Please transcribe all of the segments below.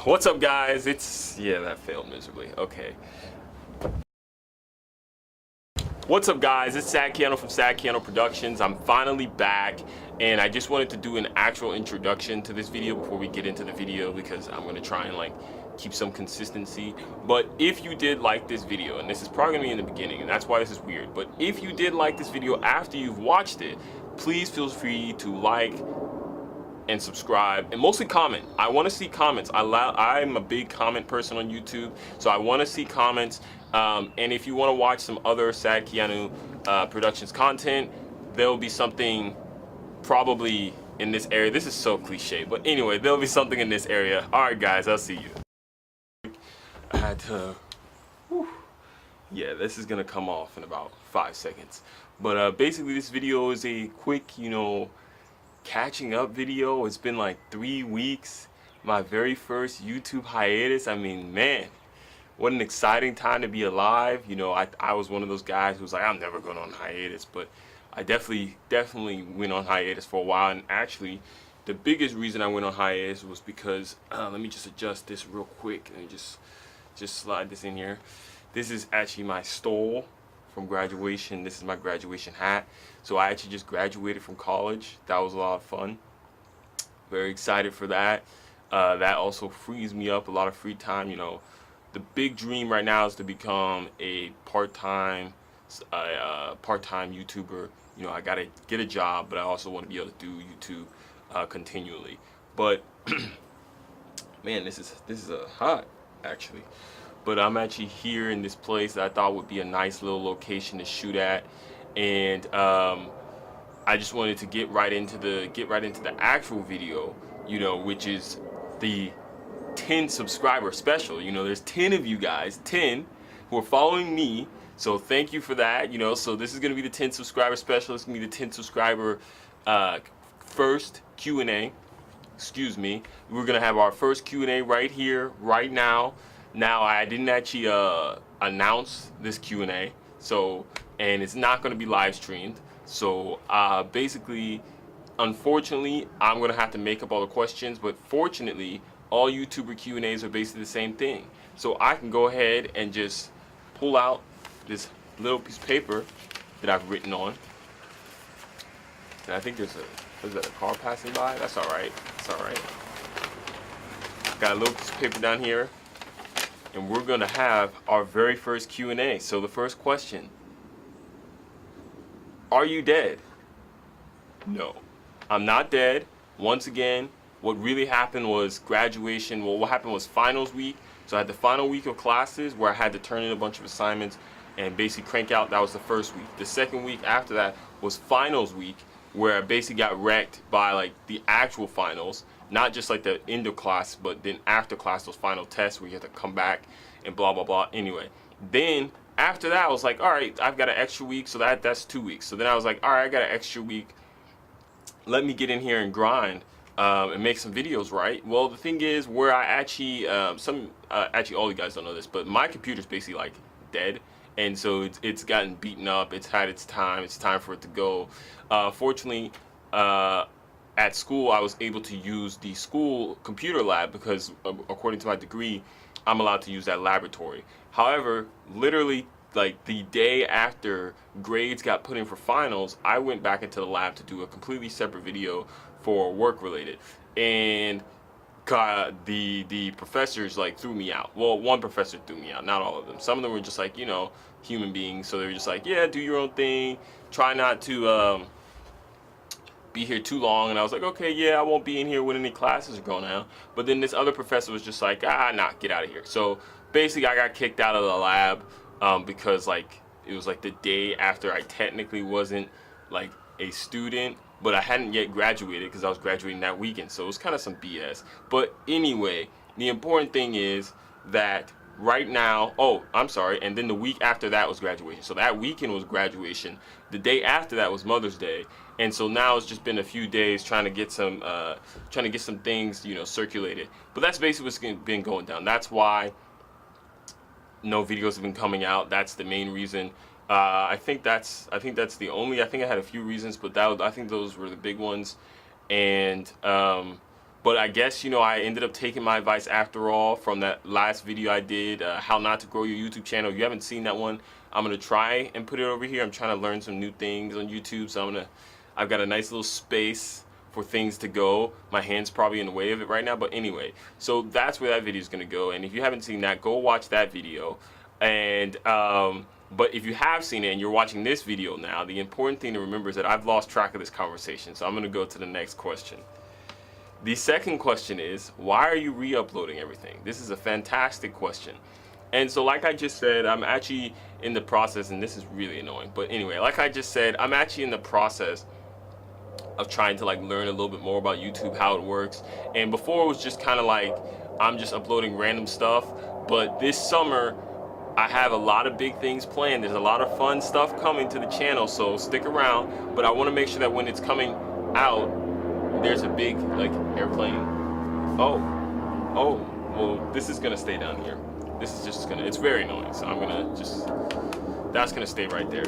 What's up, guys? Yeah, that failed miserably. Okay. What's up, guys? It's Sad Keanu from Sad Keanu Productions. I'm finally back, and I just wanted to do an actual introduction to this video before we get into the video, because I'm gonna try and keep some consistency. But if you did like this video, and this is probably gonna be in the beginning, and that's why this is weird, but if you did like this video after you've watched it, please feel free to like and subscribe, and mostly comment. I want to see comments. I'm a big comment person on YouTube, so I want to see comments. And if you want to watch some other Sad Keanu Productions content, there'll be something probably in this area. This is so cliche, but anyway, there'll be something in this area. All right, guys, I'll see you. I had to. Whew. Yeah, this is gonna come off in about 5 seconds. But basically, this video is a quick, catching up video. It's been like 3 weeks. My very first YouTube hiatus. I mean, man, what an exciting time to be alive. I was one of those guys who was like, I'm never going on hiatus, but I definitely went on hiatus for a while. And actually, the biggest reason I went on hiatus was because let me just adjust this real quick and just slide this in here. This is actually my stole from graduation. This is my graduation hat. So I actually just graduated from college. That was a lot of fun. Very excited for that. That also frees me up a lot of free time. The big dream right now is to become a part-time YouTuber. I gotta get a job, but I also want to be able to do YouTube continually. But man, this is a hot actually. But I'm actually here in this place that I thought would be a nice little location to shoot at, and I just wanted to get right into the actual video, which is the 10 subscriber special. There's 10 of you guys, 10 who are following me, so thank you for that. So this is gonna be the 10 subscriber special. It's gonna be the 10 subscriber first Q&A. Excuse me. We're gonna have our first Q&A right here, right now. Now, I didn't actually announce this Q&A, and it's not going to be live streamed. So basically, unfortunately, I'm going to have to make up all the questions, but fortunately, all YouTuber Q&As are basically the same thing. So I can go ahead and just pull out this little piece of paper that I've written on. And I think is that a car passing by? That's all right. That's all right. Got a little piece of paper down here. And we're going to have our very first Q&A. So the first question: are you dead? No, I'm not dead. Once again, what really happened was graduation. Well, what happened was finals week. So I had the final week of classes where I had to turn in a bunch of assignments and basically crank out. That was the first week. The second week after that was finals week, where I basically got wrecked by the actual finals. Not just the end of class, but then after class, those final tests where you have to come back and blah, blah, blah. Anyway, then after that, I was like, all right, I've got an extra week, so that's 2 weeks. So then I was like, all right, I got an extra week. Let me get in here and grind and make some videos, right? Well, the thing is, where I actually, actually all you guys don't know this, but my computer's basically dead. And so it's gotten beaten up. It's had its time. It's time for it to go. Fortunately, at school, I was able to use the school computer lab because, according to my degree, I'm allowed to use that laboratory. However, literally, the day after grades got put in for finals, I went back into the lab to do a completely separate video for work related, and the professors threw me out. Well, one professor threw me out, not all of them. Some of them were just human beings, so they were just yeah, do your own thing, try not to be here too long. And I was like, okay, yeah, I won't be in here when any classes are going on. But then this other professor was just like, nah, get out of here. So basically I got kicked out of the lab because it was the day after I technically wasn't a student, but I hadn't yet graduated because I was graduating that weekend. So it was kind of some BS. But anyway, the important thing is that right now, oh, I'm sorry, and then the week after that was graduation. So that weekend was graduation. The day after that was Mother's Day. And so now it's just been a few days trying to get some things, circulated. But that's basically what's been going down. That's why no videos have been coming out. That's the main reason. I think that's the only. I think I had a few reasons, but I think those were the big ones. And but But I guess, you know, I ended up taking my advice after all from that last video I did, how not to grow your YouTube channel. If you haven't seen that one, I'm gonna try and put it over here. I'm trying to learn some new things on YouTube, so I've got a nice little space for things to go. My hand's probably in the way of it right now, but anyway, so that's where that video is gonna go. And if you haven't seen that, go watch that video. And but if you have seen it and you're watching this video now, the important thing to remember is that I've lost track of this conversation, so I'm gonna go to the next question. The second question is, why are you re-uploading everything? This is a fantastic question. And so like I just said, I'm actually in the process, and this is really annoying, but anyway, like I just said, I'm actually in the process of trying to like learn a little bit more about YouTube, how it works. And before it was just kind of like, I'm just uploading random stuff. But this summer, I have a lot of big things planned. There's a lot of fun stuff coming to the channel, so stick around. But I want to make sure that when it's coming out, there's a big like airplane. Oh, well, this is gonna stay down here. This is just gonna, it's very annoying, so I'm gonna just, that's gonna stay right there.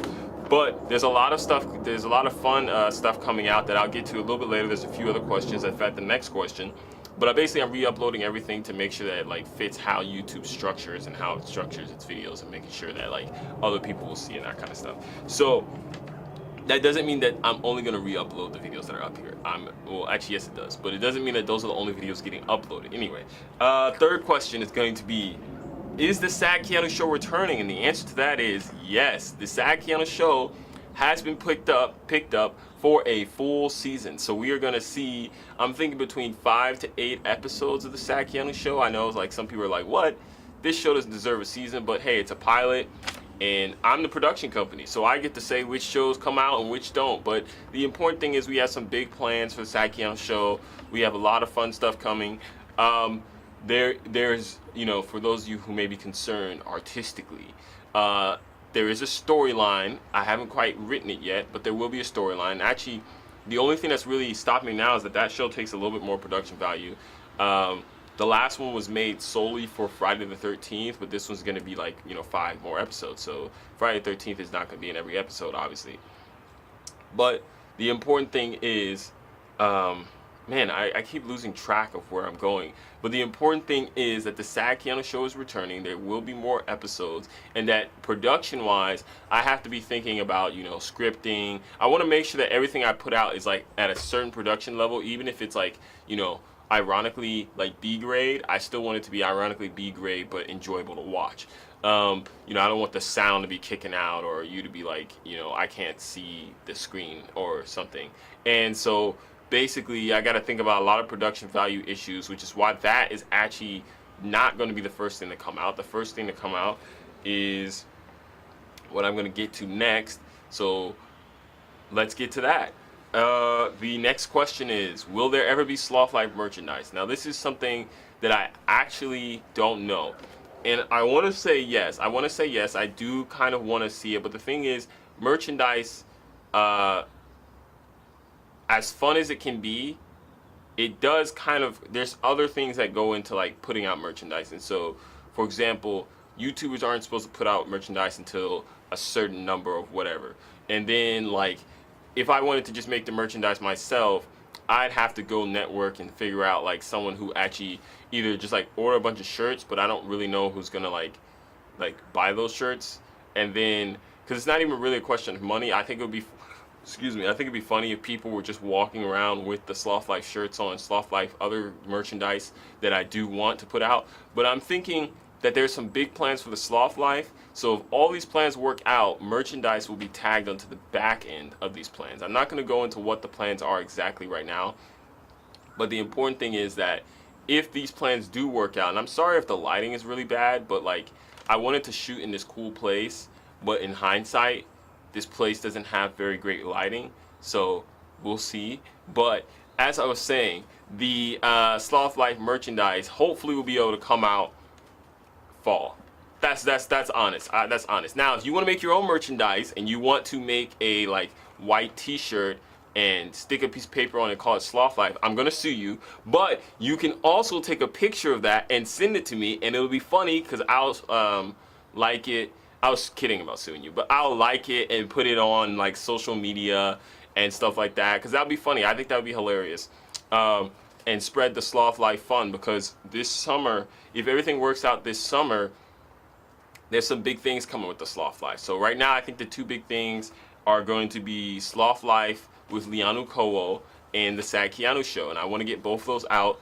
But there's a lot of stuff, there's a lot of fun stuff coming out that I'll get to a little bit later. There's a few other questions, in fact the next question. But I'm re-uploading everything to make sure that it like fits how YouTube structures and how it structures its videos, and making sure that like other people will see and that kind of stuff. So that doesn't mean that I'm only gonna re-upload the videos that are up here. Well, actually, yes it does, but it doesn't mean that those are the only videos getting uploaded. Anyway, third question is going to be, is the Sad Hiatus show returning? And the answer to that is yes. The Sad Hiatus show has been picked up for a full season. So we are gonna see, I'm thinking between 5 to 8 episodes of the Sad Hiatus show. I know like some people are like, what? This show doesn't deserve a season, but hey, it's a pilot. And I'm the production company, so I get to say which shows come out and which don't. But the important thing is we have some big plans for the Sad Hiatus show. We have a lot of fun stuff coming. There's, you know, for those of you who may be concerned artistically, there is a storyline. I haven't quite written it yet, but there will be a storyline. Actually, the only thing that's really stopping me now is that show takes a little bit more production value. The last one was made solely for Friday the 13th, but this one's going to be like, you know, 5 more episodes. So Friday the 13th is not going to be in every episode, obviously. But the important thing is, man, I keep losing track of where I'm going. But the important thing is that the Sad Hiatus show is returning. There will be more episodes, and that production-wise, I have to be thinking about, you know, scripting. I want to make sure that everything I put out is like at a certain production level, even if it's like, you know, ironically like B grade. I still want it to be ironically B grade but enjoyable to watch. You know, I don't want the sound to be kicking out, or you to be like, you know, I can't see the screen or something. And so basically I got to think about a lot of production value issues, which is why that is actually not going to be the first thing to come out. The first thing to come out is what I'm going to get to next. So let's get to that. The next question is, will there ever be Sloth Life merchandise? Now this is something that I actually don't know, and I want to say yes. I do kind of want to see it, but the thing is, merchandise, as fun as it can be, it does kind of, there's other things that go into like putting out merchandise. And so, for example, YouTubers aren't supposed to put out merchandise until a certain number of whatever, and then like, if I wanted to just make the merchandise myself, I'd have to go network and figure out like someone who actually either just like order a bunch of shirts, but I don't really know who's gonna like buy those shirts. And then, because it's not even really a question of money, I think it would be, excuse me, I think it'd be funny if people were just walking around with the Sloth Life shirts on, Sloth Life other merchandise that I do want to put out. But I'm thinking that there's some big plans for the Sloth Life. So if all these plans work out, merchandise will be tagged onto the back end of these plans. I'm not going to go into what the plans are exactly right now, but the important thing is that if these plans do work out, and I'm sorry if the lighting is really bad, but like I wanted to shoot in this cool place, but in hindsight, this place doesn't have very great lighting, so we'll see. But as I was saying, the Sloth Life merchandise hopefully will be able to come out fall. That's honest. That's honest. Now, if you want to make your own merchandise and you want to make a like white T-shirt and stick a piece of paper on it and call it Sloth Life, I'm gonna sue you. But you can also take a picture of that and send it to me, and it'll be funny because I'll like it. I was kidding about suing you, but I'll like it and put it on like social media and stuff like that, because that'll be funny. I think that would be hilarious. and spread the Sloth Life fun, because this summer, if everything works out this summer, there's some big things coming with the Sloth Life. So right now, I think the two big things are going to be Sloth Life with Lianu Kowo and the Sad Keanu Show, and I want to get both of those out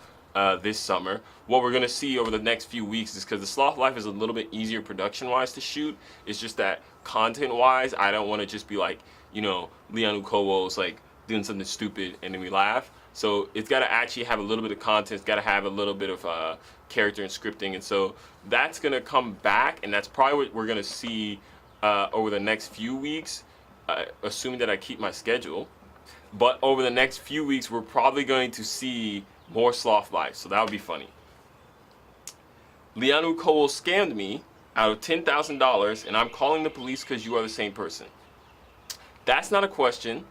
this summer. What we're going to see over the next few weeks is, because the Sloth Life is a little bit easier production-wise to shoot, it's just that content-wise, I don't want to just be like, you know, Lianu Kowo's like doing something stupid and then we laugh. So it's got to actually have a little bit of content. It's got to have a little bit of character and scripting. And so that's going to come back, and that's probably what we're going to see over the next few weeks, assuming that I keep my schedule. But over the next few weeks, we're probably going to see more Sloth Life. So that would be funny. Lianu Kowo scammed me out of $10,000, and I'm calling the police because you are the same person. That's not a question.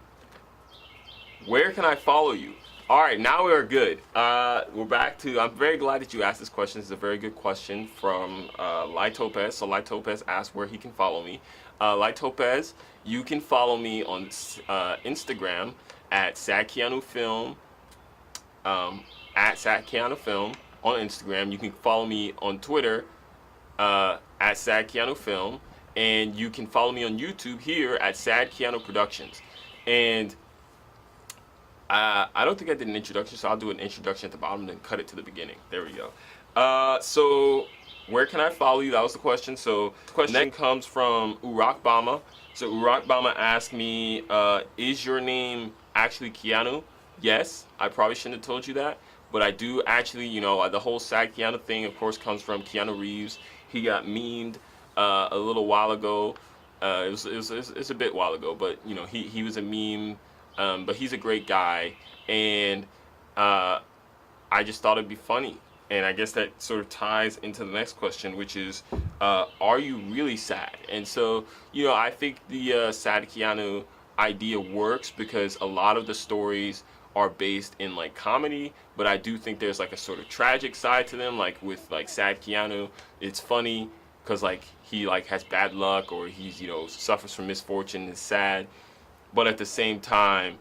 Where can I follow you? All right, now we are good. We're back to, I'm very glad that you asked this question. It's a very good question from Lai Topez. So Lai Topez asked where he can follow me. Lai Topez, you can follow me on Instagram at Sad Keanu Film, at Sad Keanu Film on Instagram. You can follow me on Twitter at Sad Keanu Film, and you can follow me on YouTube here at Sad Keanu Productions. And I don't think I did an introduction, so I'll do an introduction at the bottom and then cut it to the beginning. There we go. So where can I follow you? That was the question. So the question comes from Urak Bama. So Urak Bama asked me, is your name actually Keanu? Yes, I probably shouldn't have told you that, but I do actually, you know, the whole Sad Keanu thing, of course, comes from Keanu Reeves. He got memed a little while ago. It's a bit while ago, but you know, he was a meme. But he's a great guy, and I just thought it'd be funny. And I guess that sort of ties into the next question, which is, are you really sad? And so, you know, I think the Sad Keanu idea works because a lot of the stories are based in like comedy, but I do think there's like a sort of tragic side to them. Like with like Sad Keanu, it's funny because like he like has bad luck, or he's, you know, suffers from misfortune and is sad. But at the same time,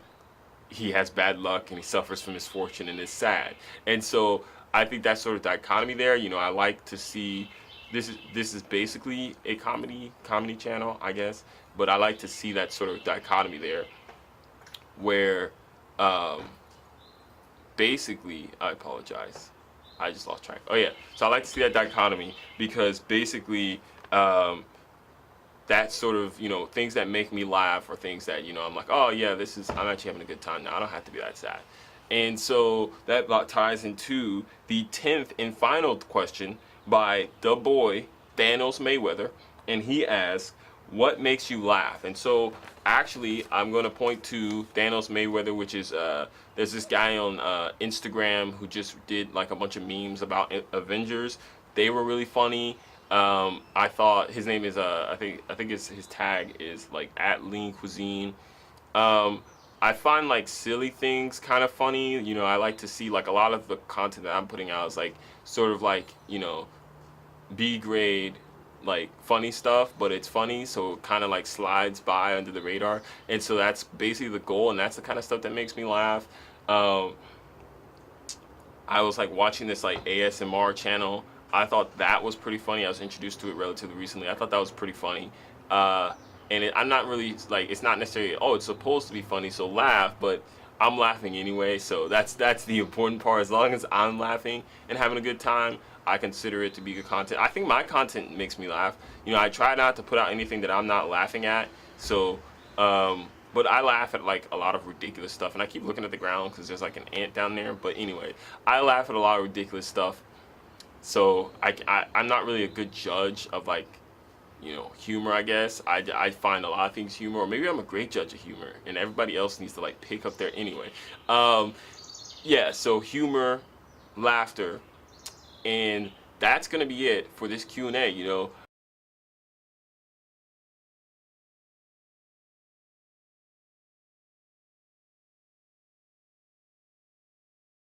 he has bad luck and he suffers from misfortune and is sad. And so I think that sort of dichotomy there, you know, I like to see, this is basically a comedy channel, I guess, but I like to see that sort of dichotomy there where basically, I apologize, I just lost track. Oh yeah, so I like to see that dichotomy because basically that sort of, you know, things that make me laugh or things that, you know, I'm like, oh yeah, I'm actually having a good time now. I don't have to be that sad. And so that ties into the 10th and final question by the boy, Thanos Mayweather. And he asks, what makes you laugh? And so actually, I'm going to point to Thanos Mayweather, which is, there's this guy on Instagram who just did like a bunch of memes about Avengers. They were really funny. I thought his name is I think his tag is like at Lean Cuisine. I find like silly things kind of funny. You know, I like to see like a lot of the content that I'm putting out is like sort of like, you know, B grade like funny stuff, but it's funny, so it kind of like slides by under the radar. And so that's basically the goal, and that's the kind of stuff that makes me laugh. I was like watching this like ASMR channel. I thought that was pretty funny. I was introduced to it relatively recently. I thought that was pretty funny. And I'm not really, like, it's not necessarily, oh, it's supposed to be funny, so laugh, but I'm laughing anyway, so that's the important part. As long as I'm laughing and having a good time, I consider it to be good content. I think my content makes me laugh. You know, I try not to put out anything that I'm not laughing at, so, but I laugh at, like, a lot of ridiculous stuff, and I keep looking at the ground because there's, like, an ant down there, but anyway, I laugh at a lot of ridiculous stuff. So I'm not really a good judge of, like, you know, humor, I guess. I find a lot of things humor, or maybe I'm a great judge of humor, and everybody else needs to, like, pick up their, anyway. Yeah, so humor, laughter, and that's going to be it for this Q&A, you know.